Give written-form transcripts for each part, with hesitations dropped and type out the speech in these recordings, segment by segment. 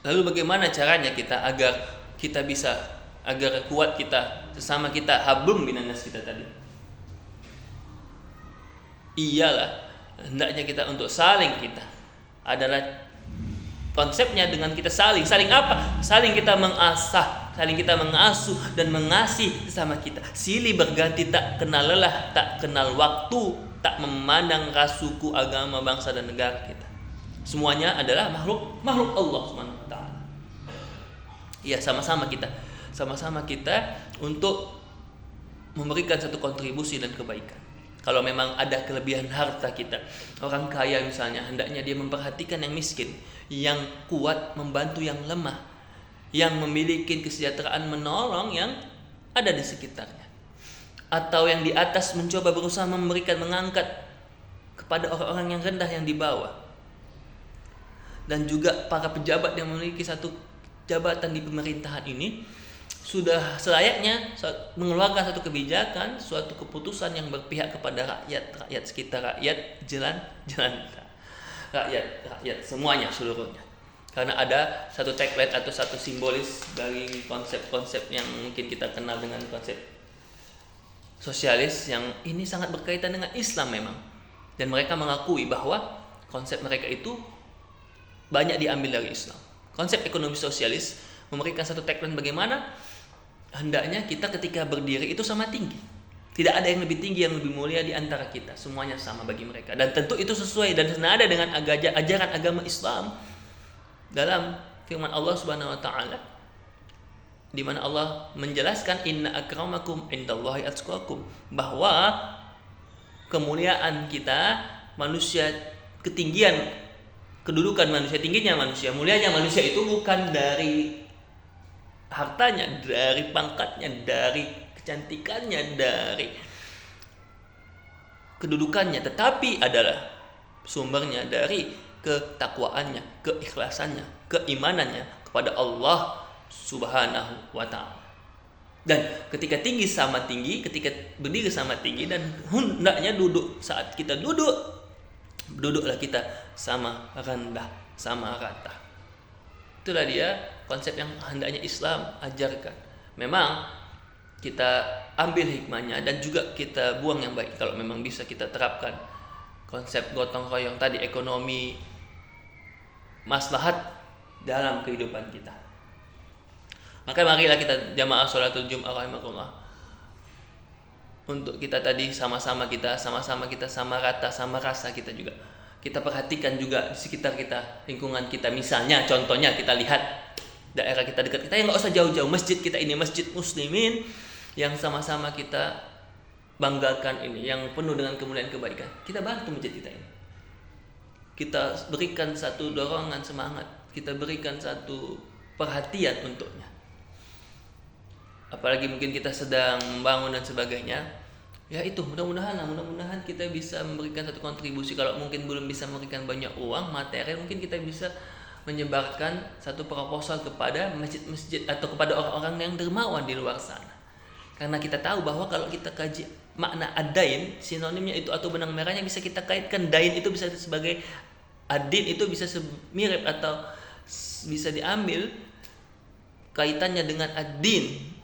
Lalu bagaimana caranya kita agar kita bisa, agar kuat kita sesama kita, hablum minanas kita tadi? Iyalah, hendaknya kita untuk saling kita adalah konsepnya dengan kita saling apa? Saling kita mengasah, saling kita mengasuh dan mengasihi sesama kita. Silih berganti, tak kenal lelah, tak kenal waktu, tak memandang ras, suku, agama, bangsa dan negara kita. Semuanya adalah makhluk Allah Subhanahu wa taala. Iya, sama-sama kita untuk memberikan satu kontribusi dan kebaikan. Kalau memang ada kelebihan harta kita, orang kaya misalnya, hendaknya dia memperhatikan yang miskin, yang kuat membantu yang lemah, yang memiliki kesejahteraan menolong yang ada di sekitarnya. Atau yang di atas mencoba berusaha memberikan, mengangkat kepada orang-orang yang rendah, yang di bawah. Dan juga para pejabat yang memiliki satu jabatan di pemerintahan ini sudah selayaknya mengeluarkan satu kebijakan, suatu keputusan yang berpihak kepada rakyat sekitar, rakyat semuanya, seluruhnya. Karena ada satu tagline atau satu simbolis dari konsep-konsep yang mungkin kita kenal dengan konsep sosialis, yang ini sangat berkaitan dengan Islam memang. Dan mereka mengakui bahwa konsep mereka itu banyak diambil dari Islam. Konsep ekonomi sosialis memberikan satu tagline bagaimana hendaknya kita ketika berdiri itu sama tinggi. Tidak ada yang lebih tinggi, yang lebih mulia di antara kita. Semuanya sama bagi mereka. Dan tentu itu sesuai dan senada dengan ajaran agama Islam dalam firman Allah Subhanahu wa taala, di mana Allah menjelaskan inna akramakum indallahi atqakum, bahwa kemuliaan kita manusia, kedudukan manusia, tingginya manusia, mulianya manusia itu bukan dari hartanya, dari pangkatnya, dari kecantikannya, dari kedudukannya, tetapi adalah sumbernya dari ketakwaannya, keikhlasannya, keimanannya kepada Allah Subhanahu wa taala. Dan ketika tinggi sama tinggi, ketika berdiri sama tinggi, dan hendaknya saat kita duduklah kita sama rendah, sama rata. Itulah dia konsep yang hendaknya Islam ajarkan. Memang kita ambil hikmahnya dan juga kita buang yang baik. Kalau memang bisa kita terapkan konsep gotong royong tadi, ekonomi maslahat dalam kehidupan kita. Maka marilah kita jamaah sholatul Jum'ah rahimakumullah, untuk kita tadi sama-sama kita sama rata, sama rasa kita juga. Kita perhatikan juga di sekitar kita, lingkungan kita. Misalnya contohnya kita lihat daerah kita dekat kita, yang nggak usah jauh-jauh, masjid kita ini, masjid muslimin yang sama-sama kita banggakan ini, yang penuh dengan kemuliaan kebaikan. Kita bantu masjid kita ini. Kita berikan satu dorongan semangat, kita berikan satu perhatian untuknya. Apalagi mungkin kita sedang membangun dan sebagainya. Ya itu, mudah-mudahan kita bisa memberikan satu kontribusi. Kalau mungkin belum bisa memberikan banyak uang, materi, mungkin kita bisa menyebarkan satu proposal kepada masjid-masjid atau kepada orang-orang yang dermawan di luar sana. Karena kita tahu bahwa kalau kita kaji makna ad-dain, sinonimnya itu atau benang merahnya bisa kita kaitkan. Dain itu bisa sebagai ad-din, itu bisa mirip atau bisa diambil kaitannya dengan ad-din.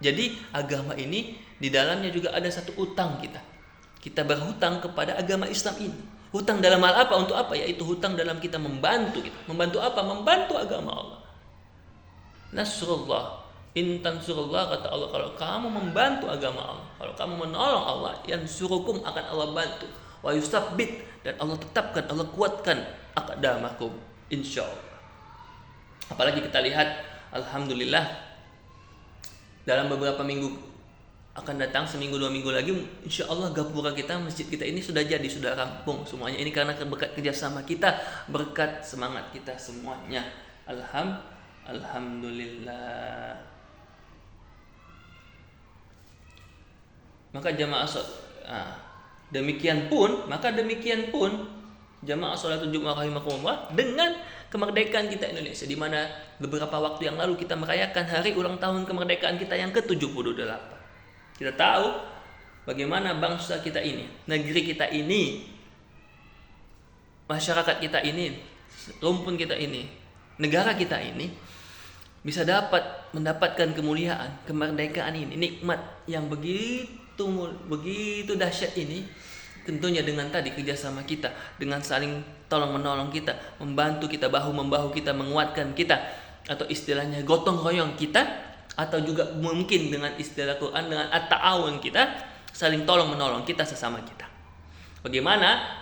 Jadi agama ini di dalamnya juga ada satu utang kita. Kita berhutang kepada agama Islam ini. Hutang dalam hal apa? Untuk apa? Yaitu hutang dalam kita membantu kita. Membantu apa? Membantu agama Allah. Nasrullah, in tansurullah, kata Allah, kalau kamu membantu agama Allah, kalau kamu menolong Allah, yansurukum, akan Allah bantu. Wa yusabbit, dan Allah tetapkan, Allah kuatkan aqdamakum, insyaallah. Apalagi kita lihat, alhamdulillah, dalam beberapa minggu akan datang, seminggu 2 minggu lagi, insya Allah gapura kita, masjid kita ini sudah jadi, sudah rampung semuanya. Ini karena berkat kerjasama kita, berkat semangat kita semuanya. Alhamdulillah. Maka demikian pun jamaah sholatul Jum'ah rahimakumullah, dengan kemerdekaan kita Indonesia, di mana beberapa waktu yang lalu kita merayakan hari ulang tahun kemerdekaan kita yang ke-78. Kita tahu bagaimana bangsa kita ini, negeri kita ini, masyarakat kita ini, rumpun kita ini negara kita ini bisa mendapatkan kemuliaan, kemerdekaan ini, nikmat yang begitu dahsyat ini, tentunya dengan tadi kerjasama kita, dengan saling tolong menolong kita, membantu kita, bahu membahu kita, menguatkan kita, atau istilahnya gotong royong kita, atau juga mungkin dengan istilah Quran dengan at-ta'awun kita, saling tolong menolong kita sesama kita. Bagaimana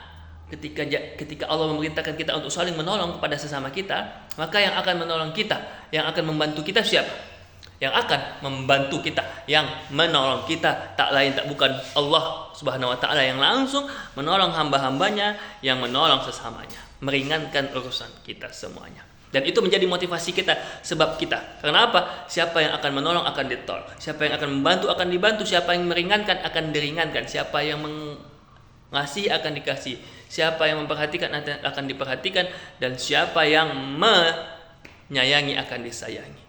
ketika Allah memerintahkan kita untuk saling menolong kepada sesama kita, maka yang akan menolong kita, yang akan membantu kita siapa? Yang akan membantu kita, yang menolong kita tak lain tak bukan Allah Subhanahu wa taala, yang langsung menolong hamba-hambanya, yang menolong sesamanya, meringankan urusan kita semuanya. Dan itu menjadi motivasi kita, sebab kita. Karena apa? Siapa yang akan menolong akan ditolong, siapa yang akan membantu akan dibantu, siapa yang meringankan akan diringankan, siapa yang ngasih akan dikasih, siapa yang memperhatikan akan diperhatikan, dan siapa yang menyayangi akan disayangi.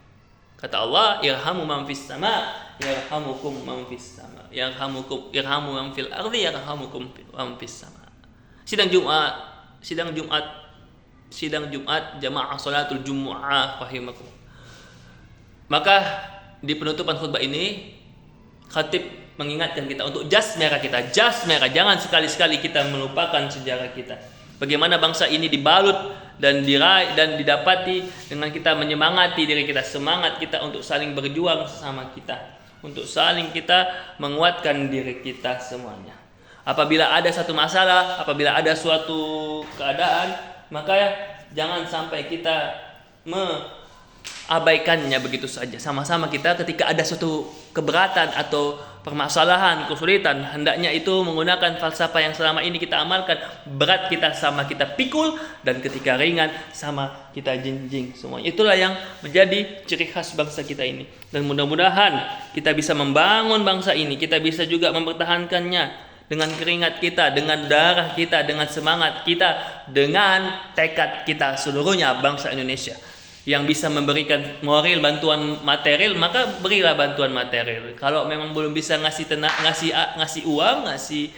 Kata Allah, irhamu man fis sama yarhamukum man fis sama, irhamu man fil ardi yarhamukum man fis sama. Sidang Jumat jamaah salatul Jumu'ah rahimakum. Maka di penutupan khutbah ini khatib mengingatkan kita untuk jas merah kita, jas merah. Jangan sekali-sekali kita melupakan sejarah kita. Bagaimana bangsa ini dibalut dan diraih dan didapati dengan kita menyemangati diri kita, semangat kita untuk saling berjuang sesama kita, untuk saling kita menguatkan diri kita semuanya. Apabila ada satu masalah, apabila ada suatu keadaan, maka jangan sampai kita abaikannya begitu saja. Sama-sama kita ketika ada suatu keberatan atau permasalahan, kesulitan, hendaknya itu menggunakan falsafah yang selama ini kita amalkan. Berat kita sama kita pikul, dan ketika ringan sama kita jinjing semuanya. Itulah yang menjadi ciri khas bangsa kita ini. Dan mudah-mudahan kita bisa membangun bangsa ini, kita bisa juga mempertahankannya dengan keringat kita, dengan darah kita, dengan semangat kita, dengan tekad kita seluruhnya bangsa Indonesia. Yang bisa memberikan moral, bantuan material, maka berilah bantuan material. Kalau memang belum bisa ngasih uang, ngasih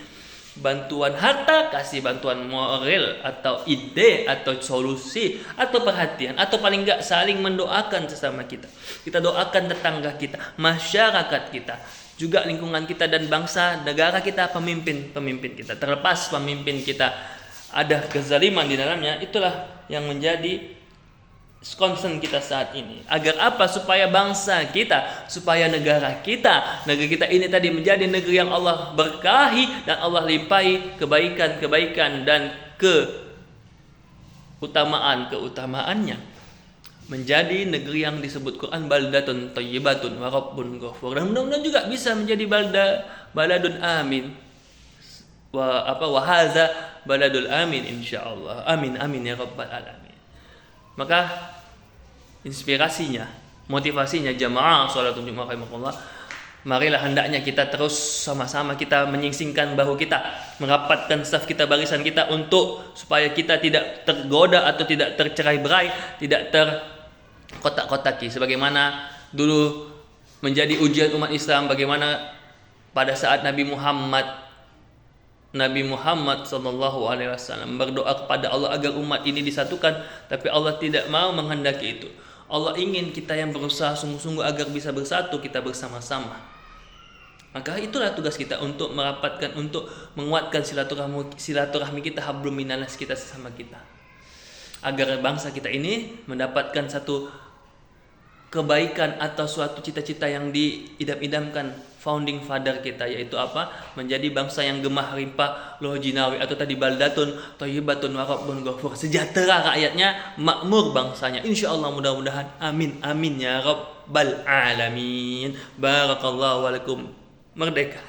bantuan harta, kasih bantuan moral atau ide atau solusi atau perhatian, atau paling enggak saling mendoakan sesama kita. Kita doakan tetangga kita, masyarakat kita, juga lingkungan kita dan bangsa negara kita, pemimpin kita. Terlepas pemimpin kita ada kezaliman di dalamnya, itulah yang menjadi concern kita saat ini. Agar apa? Supaya bangsa kita, supaya negara kita ini tadi menjadi negeri yang Allah berkahi dan Allah limpahi kebaikan-kebaikan dan keutamaannya. Menjadi negeri yang disebut Quran baldatun thayyibatun wa rabbun ghafur. Dan mudah-mudahan juga bisa menjadi baladun amin. Wa hadza baladul amin insyaallah. Amin amin ya rabbal alamin. Maka inspirasinya, motivasinya jamaah sholatul Jumat rahimakumullah, marilah hendaknya kita terus sama-sama kita menyingsingkan bahu kita, merapatkan saf kita, barisan kita, untuk supaya kita tidak tergoda atau tidak tercerai-berai, tidak terkotak-kotaki sebagaimana dulu menjadi ujian umat Islam. Bagaimana pada saat Nabi Muhammad sallallahu alaihi wasallam berdoa kepada Allah agar umat ini disatukan, tapi Allah tidak mau menghendaki itu. Allah ingin kita yang berusaha sungguh-sungguh agar bisa bersatu, kita bersama-sama. Maka itulah tugas kita untuk merapatkan, untuk menguatkan silaturahmi kita, hablum minanas kita sesama kita. Agar bangsa kita ini mendapatkan satu kebaikan atau suatu cita-cita yang diidam-idamkan founding father kita, yaitu apa? Menjadi bangsa yang gemah rimpah loh jinawi, atau tadi baldatun thayyibatun wa rabbun ghafur, sejahtera rakyatnya, makmur bangsanya, insyaallah. Mudah-mudahan amin amin ya rabbal alamin. Barakallahu walakum. Merdeka.